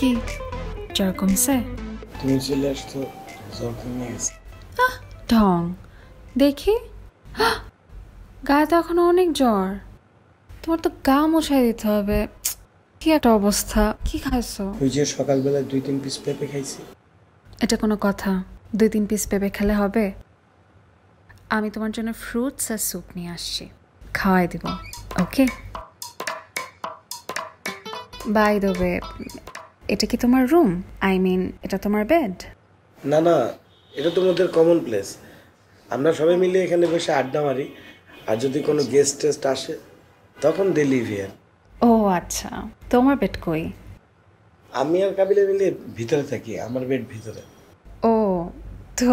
কি জ্বর কমছে? তুমি চলে আসতো জ্বর কমে গেছে। ঢং দেখি, গায়ে তো এখনো অনেক জ্বর। তোমার তো গা মুছাই দিতে হবে। কি একটা অবস্থা। কি খাইছো? ওই যে সকালবেলা 2-3 পিস পেঁপে খাইছি। এটা কোনো কথা? 2-3 পিস পেঁপে খেলে হবে? আমি তোমার জন্য ফ্রুটস আর স্যুপ নিয়ে আসছি, খাওয়াই দিব। ওকে, বাই দ্য ওয়ে, এটা কি তোমার রুম? আই মিন এটা তোমার বেড? না না, এটা তোমাদের কমন প্লেস। আমরা সবাই মিলে এখানে বসে আড্ডা মারি, আর যদি কোনো গেস্ট টেস্ট আসে তখন দে লিভ হিয়ার। ও আচ্ছা, তোমার বেড কই? আমি আর কাবিলে মিলে ভিতরে থাকি, আমার বেড ভিতরে। ও, তো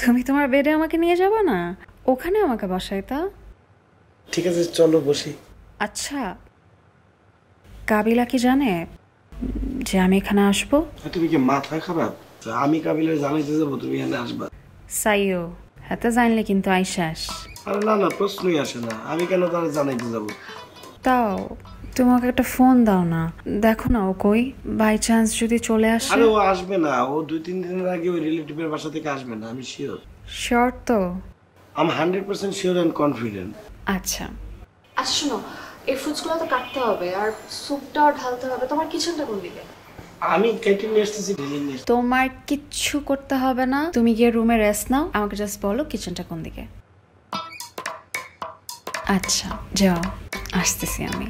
তুমি তোমার বেডে আমাকে নিয়ে যাবে না? ওখানে আমাকে বসাইতা। ঠিক আছে, চলো বসি। আচ্ছা, কাবিলা কি জানে যে আমি এখানে আসবো? তুমি কি মাথা খারাপ? আমি কাবিলের জানাইতে যাবো তুমি এখানে আসবা? সাইও হাতে জানলে কিন্তু আইসাস। আরে না না, প্রশ্নই আসে না, আমি কেন তারা জানাইতে যাবো? তাও তোমাকে একটা ফোন দাও না, দেখো না ও কই, বাই চান্স যদি চলে আসে। আরে ও আসবে না, ও 2-3 দিনের আগে ওই রিলেটিভের বাসা থেকে আসবে না, আমি শিওর। শিওর তো? আমি 100% শিওর এন্ড কনফিডেন্ট। আচ্ছা আচ্ছা, শোনো, এই ফ্রুটসগুলো তো কাটতে হবে আর স্যুপটাও ঢালতে হবে। তোমার কিচেনটা কোন দিকে? আমি কেটে নিয়ে আসতেছি, ঢেলে নিয়ে আসতেছি। তোমার কিচ্ছু করতে হবে না, তুমি গিয়ে রুমে রেস্ট নাও। আমাকে জাস্ট বলো কিচেনটা কোন দিকে। আচ্ছা যাও, আসতেছি আমি।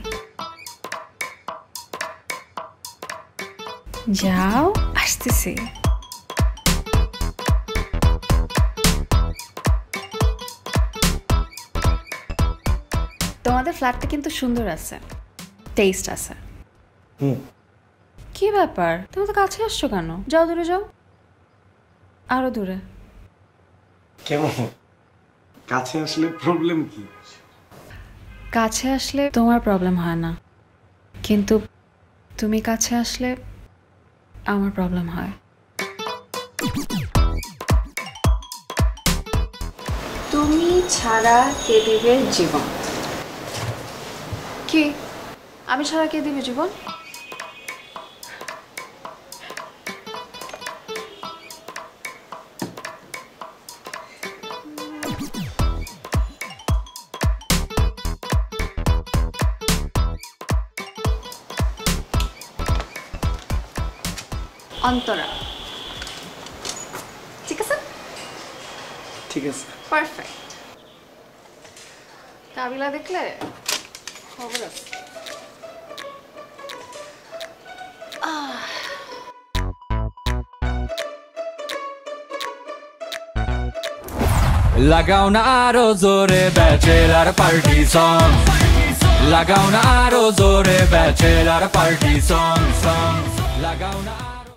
যাও, আসতেছি। তোমাদের ফ্ল্যাটটা কিন্তু সুন্দর আছে, টেস্ট আছে। কি ব্যাপার, তুমি তো কাছে আসছো কেন? যাও দূরে যাও, আরো দূরে। কেমন কাছে আসলে প্রবলেম কি? কাছে আসলে তোমার প্রবলেম হয় না, কিন্তু তুমি কাছে আসলে আমার প্রবলেম হয়। তুমি ছাড়া কে দিবে জীবন? কি আমি ছাড়া কে দিবে জীবন? অন্তরা, ঠিক আছে? ঠিক আছে, পারফেক্ট। কাবিলা দেখলে খবর আছে। লাগাও না আরো জোরে ব্যাচেলার পার্টি সং, লাগাও না আরো জোরে ব্যাচেলার পার্টি সং, লাগাও না।